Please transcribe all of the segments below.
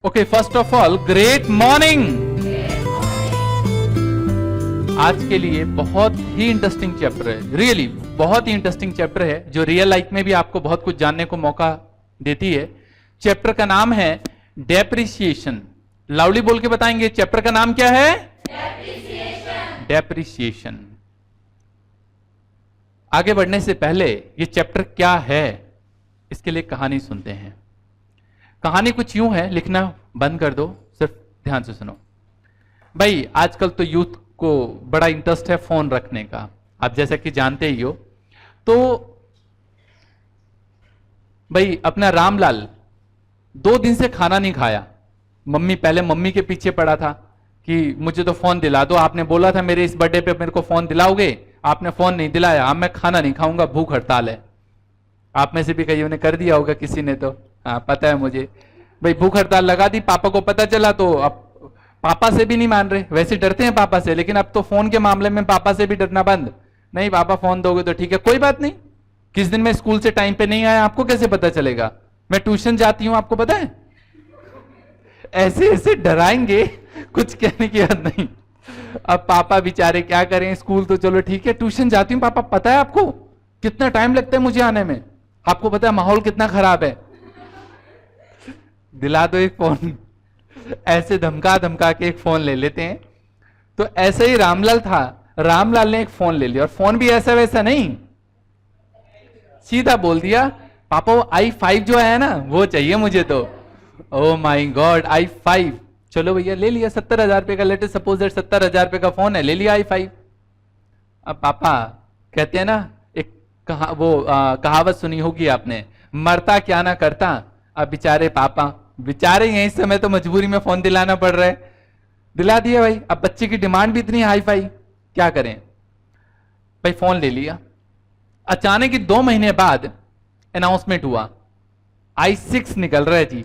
Okay, first of all great morning. आज के लिए बहुत ही इंटरेस्टिंग चैप्टर है, रियली बहुत ही इंटरेस्टिंग चैप्टर है जो रियल लाइफ में भी आपको बहुत कुछ जानने को मौका देती है। चैप्टर का नाम है डेप्रिसिएशन। लाउडली बोल के बताएंगे, चैप्टर का नाम क्या है? डेप्रिसिएशन। डेप्रिसिएशन। आगे बढ़ने से पहले ये चैप्टर क्या है इसके लिए कहानी सुनते हैं। कहानी कुछ यूं है, लिखना बंद कर दो, सिर्फ ध्यान से सुनो। भाई आजकल तो यूथ को बड़ा इंटरेस्ट है फोन रखने का, आप जैसा कि जानते ही हो। तो भाई अपना रामलाल 2 दिन से खाना नहीं खाया। पहले मम्मी के पीछे पड़ा था कि मुझे तो फोन दिला दो, आपने बोला था मेरे इस बर्थडे पे मेरे को फोन दिलाओगे, आपने फोन नहीं दिलाया, अब मैं खाना नहीं खाऊंगा, भूख हड़ताल है। आप में से भी कईयों ने कर दिया होगा, किसी ने तो, हाँ पता है मुझे। भाई भूख हड़ताल लगा दी, पापा को पता चला तो अब पापा से भी नहीं मान रहे। वैसे डरते हैं पापा से, लेकिन अब तो फोन के मामले में पापा से भी डरना बंद। नहीं पापा फोन दोगे तो ठीक है, कोई बात नहीं। किस दिन मैं स्कूल से टाइम पे नहीं आया आपको कैसे पता चलेगा? मैं ट्यूशन जाती हूं, आपको पता है। ऐसे ऐसे डराएंगे, कुछ कहने की हद नहीं। अब पापा बेचारे क्या करें, स्कूल तो चलो ठीक है, ट्यूशन जाती हूँ पापा, पता है आपको कितना टाइम लगता है मुझे आने में? आपको पता है माहौल कितना खराब है, दिला दो एक फोन। ऐसे धमका धमका के एक फोन ले लेते हैं। तो ऐसे ही रामलाल था, रामलाल ने एक फोन ले लिया, और फोन भी ऐसा वैसा नहीं, सीधा बोल दिया पापा वो i5 जो है ना वो चाहिए मुझे। तो ओ माय गॉड, i5। चलो भैया ले लिया, 70,000 रुपए का, लेटेस्ट सपोज दैट 70,000 रुपए का फोन है, ले लिया i5। अब पापा कहते हैं ना, एक कहावत सुनी होगी आपने, मरता क्या ना करता। अब बेचारे पापा, बेचारे यही समय तो मजबूरी में फोन दिलाना पड़ रहा है, दिला दिया भाई। अब बच्चे की डिमांड भी इतनी हाई फाई, क्या करें भाई, फोन ले लिया। अचानक ही 2 महीने बाद अनाउंसमेंट हुआ, i6 निकल रहा है जी।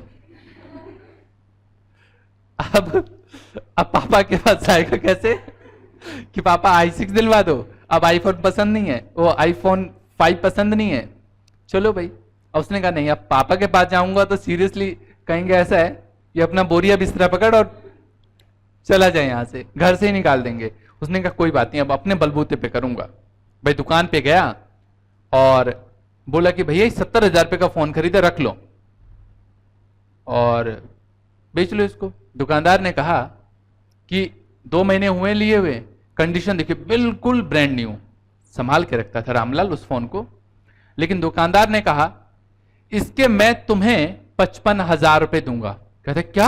अब पापा के पास जाएगा कैसे कि पापा i6 दिलवा दो। अब आईफोन पसंद नहीं है, वो आईफोन 5 पसंद नहीं है। चलो भाई, उसने कहा नहीं, अब पापा के पास जाऊंगा तो सीरियसली कहेंगे ऐसा है, ये अपना बोरिया बिस्तरा पकड़ और चला जाए यहां से, घर से ही निकाल देंगे। उसने कहा कोई बात नहीं, अब अपने बलबूते पे करूंगा। भाई दुकान पे गया और बोला कि भैया 70,000 रुपए का फोन खरीदा, रख लो और बेच लो इसको। दुकानदार ने कहा कि 2 महीने हुए लिए हुए, कंडीशन देखिए बिल्कुल ब्रांड न्यू, संभाल के रखता था रामलाल उस फोन को। लेकिन दुकानदार ने कहा इसके मैं तुम्हें 55,000 रुपए दूंगा। कहते क्या,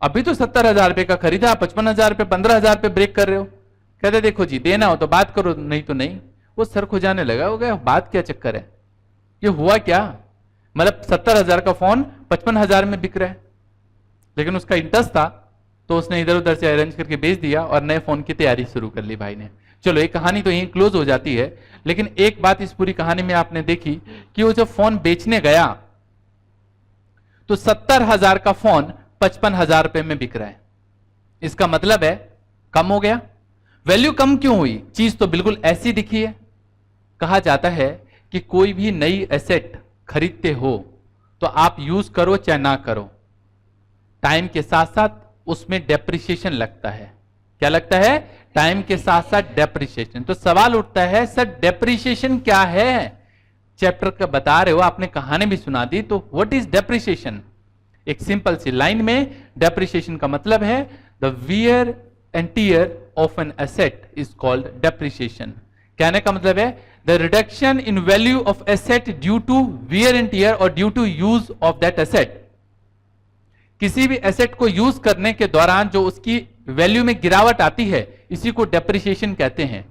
अभी तो 70,000 रुपए का खरीदा, 55,000 रुपए 15,000 रुपए ब्रेक कर रहे हो। कहते देखो जी, देना हो तो बात करो, नहीं तो नहीं। वो सर खुजाने लगा, हो गया बात क्या चक्कर है, ये हुआ क्या? मतलब 70,000 का फोन 55,000 में बिक रहा है। लेकिन उसका इंटरेस्ट था तो उसने इधर उधर से अरेंज करके बेच दिया और नए फोन की तैयारी शुरू कर ली भाई ने। चलो एक कहानी तो यहीं क्लोज हो जाती है, लेकिन एक बात इस पूरी कहानी में आपने देखी कि वो जब फोन बेचने गया तो 70,000 का फोन 55,000 रुपए में बिक रहा है। इसका मतलब है कम हो गया। वैल्यू कम क्यों हुई? चीज तो बिल्कुल ऐसी दिखी है। कहा जाता है कि कोई भी नई एसेट खरीदते हो तो आप यूज करो चाहे ना करो, टाइम के साथ साथ उसमें डेप्रिसिएशन लगता है। क्या लगता है? टाइम के साथ साथ डेप्रिसिएशन। तो सवाल उठता है सर डेप्रिसिएशन क्या है? चैप्टर का बता रहे हो, आपने कहानी भी सुना दी, तो व्हाट इज डेप्रिसिएशन? एक सिंपल सी लाइन में डेप्रिसिएशन का मतलब है the wear and tear of an asset is called depreciation. कहने का मतलब है the reduction in value of asset due to wear and tear और due to use of that asset. किसी भी एसेट को यूज करने के दौरान जो उसकी वैल्यू में गिरावट आती है, इसी को डेप्रिसिएशन कहते हैं।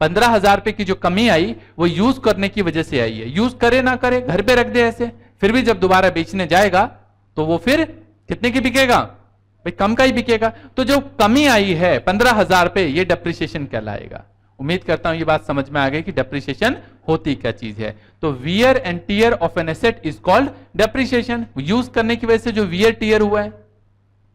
15,000 रुपए की जो कमी आई वो यूज करने की वजह से आई है। यूज करे ना करे, घर पे रख दे ऐसे, फिर भी जब दोबारा बेचने जाएगा तो वो फिर कितने की बिकेगा भाई? कम का ही बिकेगा। तो जो कमी आई है 15,000 रुपए, ये डेप्रिसिएशन कहलाएगा। उम्मीद करता हूं ये बात समझ में आ गई कि डेप्रिसिएशन होती क्या चीज है। तो wear and tear of an asset is called depreciation. Use करने की वजह से जो वियर टीयर हुआ है,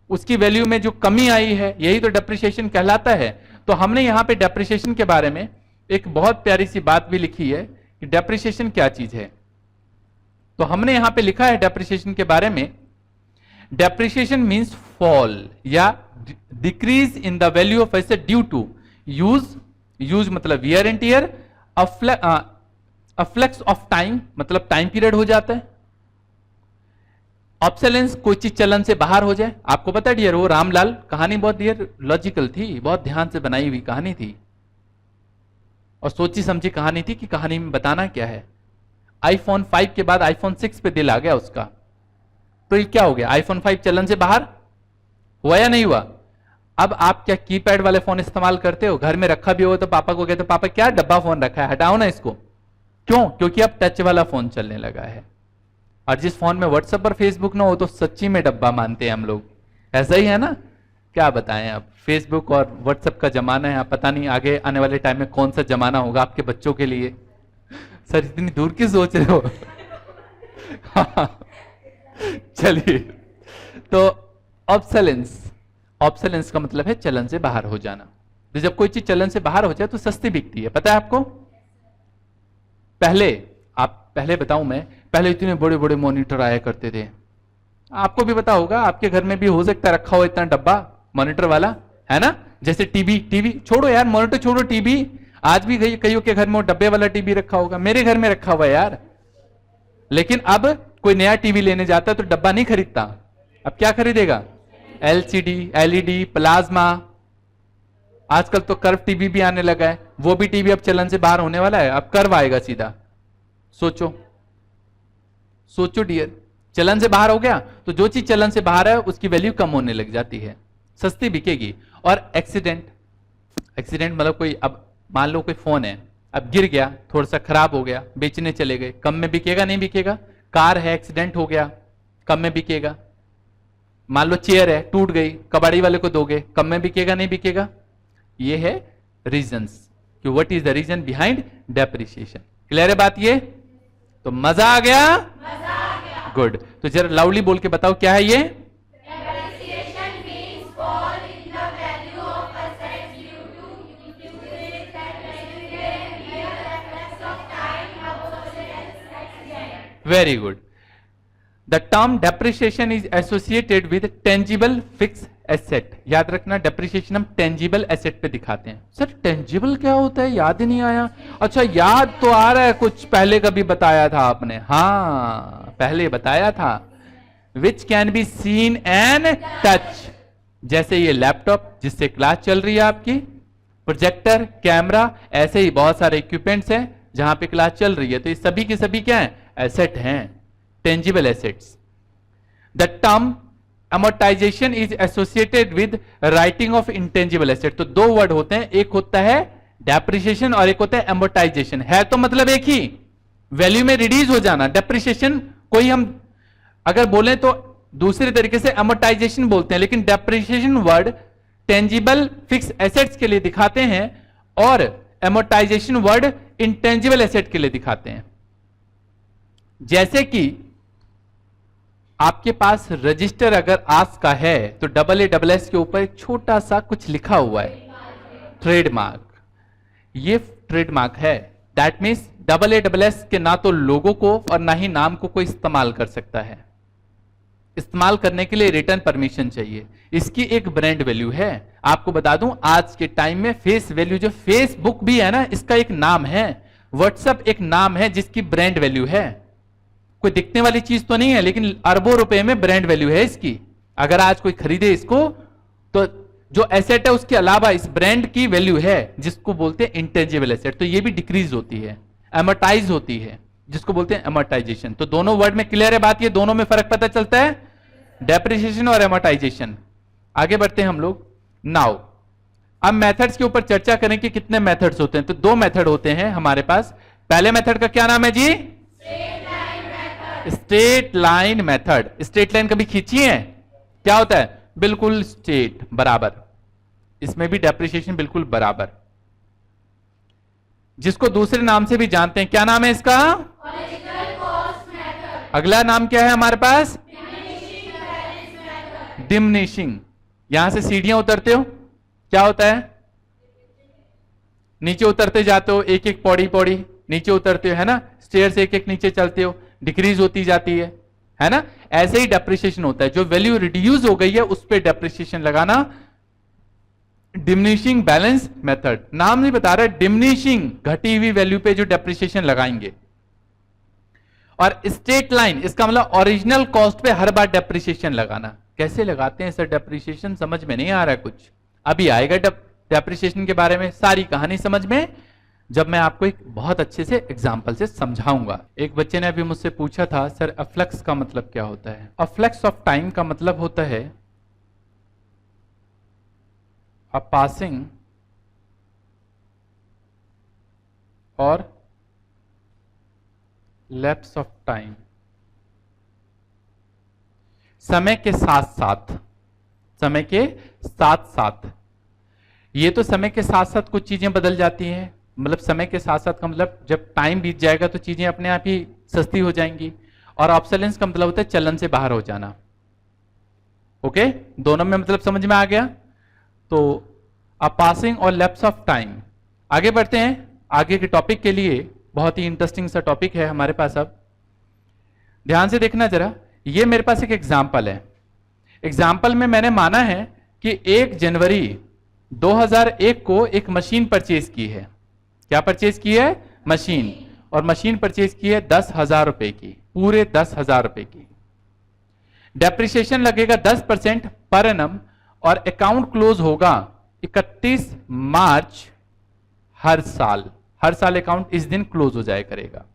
उसकी वैल्यू में जो कमी आई है, यही तो डेप्रिसिएशन कहलाता है। तो हमने यहां पे डेप्रिसिएशन के बारे में एक बहुत प्यारी सी बात भी लिखी है कि डेप्रिसिएशन क्या चीज है। तो हमने यहां पे लिखा है डेप्रिसिएशन के बारे में, डेप्रिसिएशन मीन्स फॉल या decrease in the value of asset due to use मतलब wear and tear, efflux of time मतलब टाइम पीरियड हो जाता है, ऑब्सोलेंस कोई चीज चलन से बाहर हो जाए। आपको पता है डियर, वो रामलाल कहानी बहुत डियर लॉजिकल थी, बहुत ध्यान से बनाई हुई कहानी थी और सोची समझी कहानी थी कि कहानी में बताना क्या है। आईफोन 5 के बाद आईफोन 6 पे दिल आ गया उसका, तो ये क्या हो गया, आईफोन 5 चलन से बाहर हुआ या नहीं हुआ। अब आप क्या कीपैड वाले फोन इस्तेमाल करते हो, घर में रखा भी हो तो पापा को कहते हो पापा क्या डब्बा फोन रखा है, हटाओ ना इसको। क्यों? क्योंकि अब टच वाला फोन चलने लगा है, और जिस फोन में व्हाट्सएप और फेसबुक ना हो तो सच्ची में डब्बा मानते हैं हम लोग। ऐसा ही है ना, क्या बताएं। अब फेसबुक और व्हाट्सएप का जमाना है, आप पता नहीं आगे आने वाले टाइम में कौन सा जमाना होगा आपके बच्चों के लिए। सर इतनी दूर की सोच रहे हो। चलिए, तो ऑब्सोलेंस का मतलब है चलन से बाहर हो जाना। तो जब कोई चीज चलन से बाहर हो जाए तो सस्ती बिकती है, पता है आपको। पहले बताऊं मैं, पहले इतने बड़े बड़े मॉनिटर आया करते थे, आपको भी पता होगा, आपके घर में भी हो सकता है रखा हो इतना डब्बा मॉनिटर वाला, है ना। जैसे टीवी छोड़ो यार, मॉनिटर छोड़ो, टीवी आज भी कईयों के घर में डब्बे वाला टीवी रखा होगा, मेरे घर में रखा हुआ है यार। लेकिन अब कोई नया टीवी लेने जाता है तो डब्बा नहीं खरीदता, अब क्या खरीदेगा, LCD, LED, प्लाज्मा। आजकल तो कर्व टीवी भी आने लगा है, वो भी टीवी अब चलन से बाहर होने वाला है, अब कर्व आएगा सीधा। सोचो डियर, चलन से बाहर हो गया तो जो चीज चलन से बाहर है उसकी वैल्यू कम होने लग जाती है, सस्ती बिकेगी। और एक्सीडेंट मतलब कोई, अब मान लो कोई फोन है, अब गिर गया, थोड़ा सा खराब हो गया, बेचने चले गए, कम में बिकेगा नहीं बिकेगा। कार है, एक्सीडेंट हो गया, कम में बिकेगा। मान लो चेयर है, टूट गई, कबाड़ी वाले को दोगे, कम में बिकेगा नहीं बिकेगा। ये है रीजंस कि what is the reason behind depreciation. Clear है बात ये? तो मजा आ गया? गुड। तो जरा लाउडली बोल के बताओ क्या है ये? Very good. The term depreciation is associated with tangible fixed asset. याद रखना, डेप्रिसिएशन हम टेंजिबल एसेट पे दिखाते हैं। सर टेंजिबल क्या होता है, याद ही नहीं आया। अच्छा याद तो आ रहा है, कुछ पहले कभी बताया था आपने, हाँ पहले बताया था। Which can be seen and touch, जैसे ये लैपटॉप जिससे क्लास चल रही है आपकी, प्रोजेक्टर, कैमरा, ऐसे ही बहुत सारे इक्विपमेंट्स हैं जहां पे क्लास चल रही है। तो ये सभी के सभी क्या है, एसेट हैं, tangible assets. The term amortization is associated with writing of intangible asset। तो दो वर्ड होते हैं, एक होता है डेप्रिसिएशन और एक होता है amortization। है तो मतलब एक ही, वैल्यू में रिड्यूस हो जाना। डेप्रिसिएशन कोई हम अगर बोले तो दूसरे तरीके से amortization बोलते हैं, लेकिन depreciation word tangible fixed assets के लिए दिखाते हैं और amortization वर्ड इंटेंजिबल एसेट के लिए दिखाते हैं। जैसे कि आपके पास रजिस्टर अगर आस का है तो AA SS के ऊपर एक छोटा सा कुछ लिखा हुआ है, ट्रेडमार्क। ये ट्रेडमार्क है, दैट मीन्स AA SS के ना तो लोगों को और ना ही नाम को कोई इस्तेमाल कर सकता है। इस्तेमाल करने के लिए रिटर्न परमिशन चाहिए। इसकी एक ब्रांड वैल्यू है। आपको बता दूं, आज के टाइम में फेस वैल्यू, जो फेसबुक भी है ना, इसका एक नाम है, व्हाट्सएप एक नाम है जिसकी ब्रांड वैल्यू है। कोई दिखने वाली चीज तो नहीं है, लेकिन अरबों रुपए में ब्रांड वैल्यू है इसकी। अगर आज कोई खरीदे इसको तो जो एसेट है उसके अलावा इस ब्रांड की वैल्यू है, जिसको बोलते हैं इंटेंजिबल एसेट। तो ये भी डिक्रीज होती है, एमोटाइज होती है, जिसको बोलते हैं एमोटाइजेशन। तो दोनों वर्ड में क्लियर है बात, ये दोनों में फर्क पता चलता है, डेप्रिसिएशन और एमोटाइजेशन। आगे बढ़ते हैं हम लोग। नाउ अब मेथड्स के ऊपर चर्चा करें कि कितने मेथड्स होते हैं। तो दो मेथड होते हैं हमारे पास। पहले मेथड का क्या नाम है जी? Straight line method. Straight line कभी खींची है? क्या होता है? बिल्कुल स्ट्रेट, बराबर। इसमें भी डेप्रिसिएशन बिल्कुल बराबर, जिसको दूसरे नाम से भी जानते हैं। क्या नाम है इसका? अगला नाम क्या है हमारे पास? डिमिनिशिंग। यहां से सीढ़ियां उतरते हो, क्या होता है? नीचे उतरते जाते हो, एक एक पौड़ी पौड़ी नीचे उतरते हो, है ना। स्टेयर से एक एक नीचे चलते हो, डिक्रीज होती जाती है है ना। ऐसे ही डेप्रिसिएशन होता है, जो वैल्यू रिड्यूस हो गई है उस पर डेप्रिसिएशन लगाना, डिमिनिशिंग बैलेंस मेथड। नाम नहीं बता रहा, डिमिनिशिंग, घटी हुई वैल्यू पे जो डेप्रिसिएशन लगाएंगे। और स्ट्रेट लाइन, इसका मतलब ओरिजिनल कॉस्ट पे हर बार डेप्रिसिएशन लगाना। कैसे लगाते हैं सर डेप्रिसिएशन, समझ में नहीं आ रहा है कुछ, अभी आएगा डेप्रिसिएशन के बारे में सारी कहानी समझ में, जब मैं आपको एक बहुत अच्छे से एग्जांपल से समझाऊंगा। एक बच्चे ने अभी मुझसे पूछा था, सर अफ्लक्स का मतलब क्या होता है। अफ्लक्स ऑफ टाइम का मतलब होता है अ पासिंग और लैप्स ऑफ टाइम, समय के साथ साथ, समय के साथ साथ। ये तो समय के साथ साथ कुछ चीजें बदल जाती हैं, मतलब समय के साथ साथ का मतलब जब टाइम बीत जाएगा तो चीजें अपने आप ही सस्ती हो जाएंगी। और ऑब्सोलेंस का मतलब होता है चलन से बाहर हो जाना। ओके, दोनों में मतलब समझ में आ गया। तो अ पासिंग और लैप्स ऑफ टाइम। आगे बढ़ते हैं, आगे के टॉपिक के लिए बहुत ही इंटरेस्टिंग सा टॉपिक है हमारे पास। अब ध्यान से देखना जरा, ये मेरे पास एक एग्जाम्पल है। एग्जाम्पल में मैंने माना है कि 1 जनवरी 2001 को एक मशीन परचेज की है। क्या परचेज की है, मशीन। और मशीन परचेज की है 10,000 रुपए की, पूरे 10,000 रुपए की। डेप्रिसिएशन लगेगा 10% पर एनम, और अकाउंट क्लोज होगा 31 मार्च हर साल। हर साल अकाउंट इस दिन क्लोज हो जाया करेगा।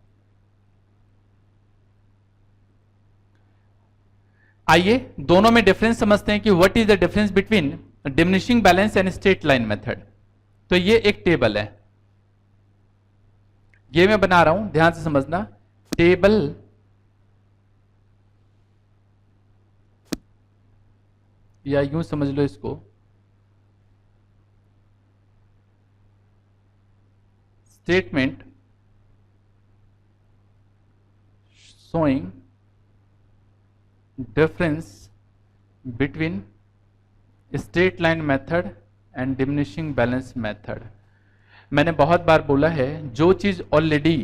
आइए दोनों में डिफरेंस समझते हैं कि what is the difference between diminishing balance and straight line method. तो ये एक टेबल है, ये मैं बना रहा हूं, ध्यान से समझना। टेबल या यूं समझ लो इसको, statement showing difference between straight line method and diminishing balance method. मैंने बहुत बार बोला है, जो चीज ऑलरेडी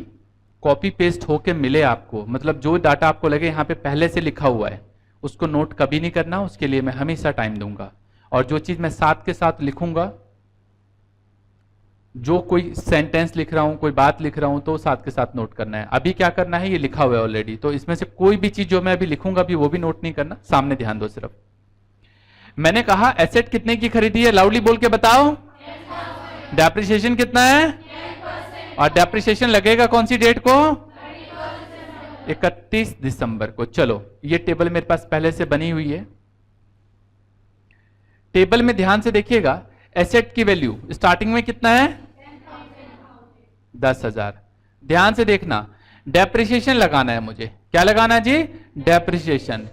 कॉपी पेस्ट होके मिले आपको, मतलब जो डाटा आपको लगे यहां पे पहले से लिखा हुआ है, उसको नोट कभी नहीं करना, उसके लिए मैं हमेशा टाइम दूंगा। और जो चीज मैं साथ के साथ लिखूंगा, जो कोई सेंटेंस लिख रहा हूं, कोई बात लिख रहा हूं, तो साथ के साथ नोट करना है। अभी क्या करना है, ये लिखा हुआ है ऑलरेडी, तो इसमें से कोई भी चीज जो मैं अभी लिखूंगा अभी वो भी नोट नहीं करना, सामने ध्यान दो सिर्फ। मैंने कहा एसेट कितने की खरीदी है, लाउडली बोल के बताओ। डेप्रिसिएशन कितना है, 10%। और डेप्रिसिएशन लगेगा कौन सी डेट को, 31 दिसंबर को। चलो ये टेबल मेरे पास पहले से बनी हुई है। टेबल में ध्यान से देखिएगा, एसेट की वैल्यू स्टार्टिंग में कितना है, 10,000। ध्यान से देखना, डेप्रिसिएशन लगाना है मुझे, क्या लगाना है जी, डेप्रिसिएशन।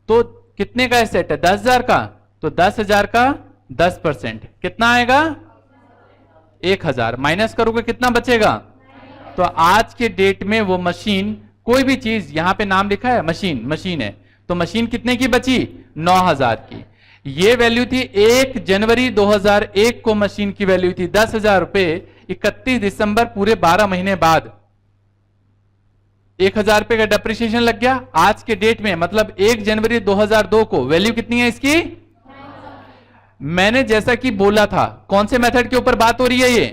तो कितने का एसेट है, 10,000 का, तो 10,000 का 10% कितना आएगा, 1,000। माइनस करोगे कितना बचेगा, तो आज के डेट में वो मशीन, कोई भी चीज, यहां पे नाम लिखा है मशीन, मशीन है, तो मशीन कितने की बची, 9,000 की। ये वैल्यू थी 1 जनवरी 2001 को मशीन की वैल्यू थी 10,000 रुपए। 31 दिसंबर पूरे 12 महीने बाद 1,000 रुपए का डेप्रिसिएशन लग गया। आज के डेट में मतलब 1 जनवरी 2002 को वैल्यू कितनी है इसकी, मैंने जैसा कि बोला था, कौन से मेथड के ऊपर बात हो रही है ये,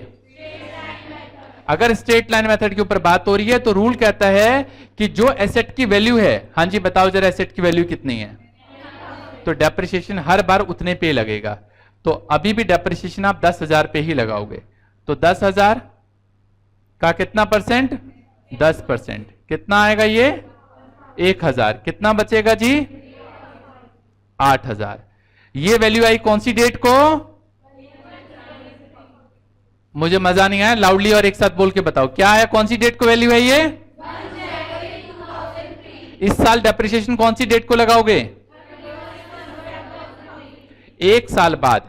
अगर स्ट्रेट लाइन मेथड के ऊपर बात हो रही है तो रूल कहता है कि जो एसेट की वैल्यू है, हाँ जी बताओ जरा एसेट की वैल्यू कितनी है, तो डेप्रिसिएशन हर बार उतने पे लगेगा। तो अभी भी डेप्रिसिएशन आप 10,000 पे ही लगाओगे, तो 10,000 का कितना परसेंट, 10%, कितना आएगा ये, 1,000। कितना बचेगा जी, 8,000। ये वैल्यू आई कौन सी डेट को, मुझे मजा नहीं आया, लाउडली और एक साथ बोल के बताओ क्या है, कौन सी डेट को वैल्यू है ये, इस साल डेप्रिसिएशन कौन सी डेट को लगाओगे, 1 साल बाद।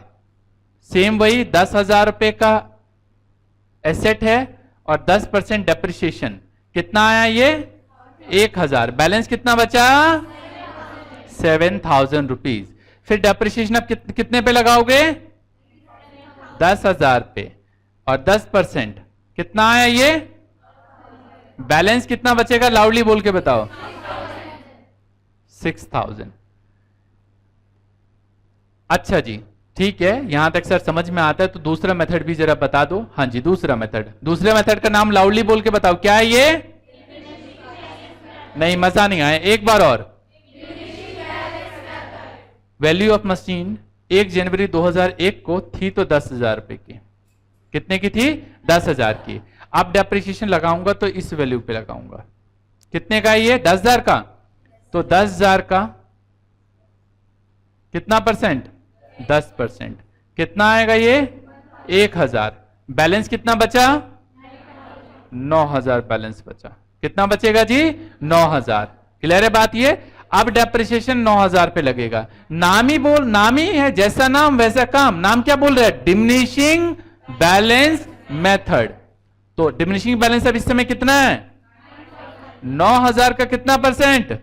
सेम वही 10,000 रुपए का एसेट है और 10% डेप्रिसिएशन, कितना आया ये, 1,000। बैलेंस कितना बचा, 7,000 रुपीज। फिर डेप्रिसिएशन आप कितने पे लगाओगे, 10,000 पे, और 10% कितना आया ये, बैलेंस कितना बचेगा, लाउडली बोल के बताओ। 6000। अच्छा जी, ठीक है, यहां तक सर समझ में आता है। तो दूसरा मेथड भी जरा बता दो। हाँ जी, दूसरा मेथड का नाम लाउडली बोल के बताओ, क्या है ये? नहीं, मजा नहीं आया, एक बार और। वैल्यू ऑफ मशीन 1 जनवरी 2001 को थी तो 10,000 रुपए की। कितने की थी? 10,000 की। अब डेप्रिसिएशन लगाऊंगा तो इस वैल्यू पे लगाऊंगा। कितने का है ये? 10,000 का। तो 10,000 का कितना परसेंट? 10%। कितना आएगा ये? 1,000। बैलेंस कितना बचा? 9,000 बैलेंस बचा। कितना बचेगा जी? 9,000। क्लियर है बात ये? अब डेप्रिसिएशन 9,000 पे लगेगा। नाम ही बोल, नाम ही है, जैसा नाम वैसा काम। नाम क्या बोल रहा है? Diminishing balance method. तो डिमिनिशिंग बैलेंस अब इस समय कितना है? 9,000 का कितना परसेंट?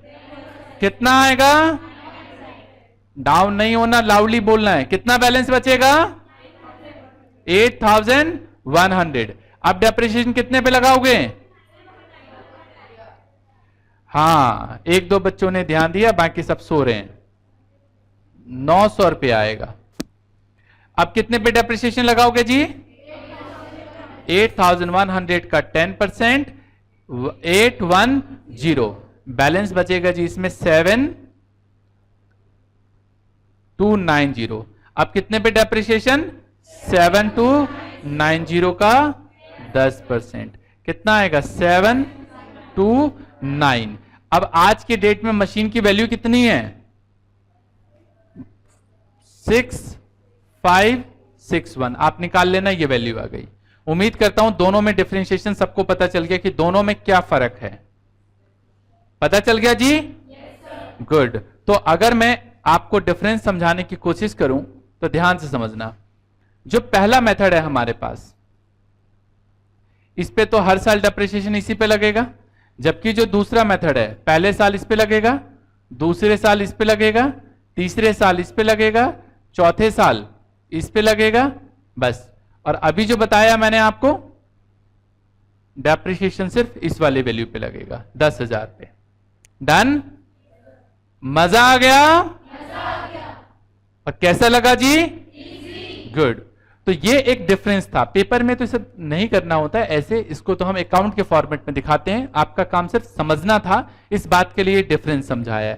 कितना आएगा? डाउन नहीं होना, लाउडली बोलना है। कितना बैलेंस बचेगा? 8,100। अब डेप्रिसिएशन कितने पे लगाओगे? हाँ, एक दो बच्चों ने ध्यान दिया, बाकी सब सो रहे हैं। 900 रुपये आएगा। अब कितने पे डेप्रिसिएशन लगाओगे जी? 8,100 का 10%, 810। बैलेंस बचेगा जी इसमें 7,290। अब कितने पे डेप्रिसिएशन? 7,290 का 10%। कितना आएगा? 729। अब आज के डेट में मशीन की वैल्यू कितनी है? 6561। आप निकाल लेना, ये वैल्यू आ गई। उम्मीद करता हूं दोनों में डिफरेंशिएशन सबको पता चल गया कि दोनों में क्या फर्क है। पता चल गया जी? गुड। तो अगर मैं आपको डिफरेंस समझाने की कोशिश करूं तो ध्यान से समझना। जो पहला मेथड है हमारे पास, इस पे तो हर साल डेप्रिसिएशन इसी पे लगेगा। जबकि जो दूसरा मेथड है, पहले साल इस पे लगेगा, दूसरे साल इस पे लगेगा, तीसरे साल इस पे लगेगा, चौथे साल इस पे लगेगा, बस। और अभी जो बताया मैंने आपको, डेप्रिसिएशन सिर्फ इस वाले वैल्यू पे लगेगा, 10,000 पे। डन? मजा आ गया? और कैसा लगा जी? गुड। तो ये एक डिफरेंस था। पेपर में तो इसे नहीं करना होता है ऐसे, इसको तो हम अकाउंट के फॉर्मेट में दिखाते हैं। आपका काम सिर्फ समझना था, इस बात के लिए डिफरेंस समझाया है।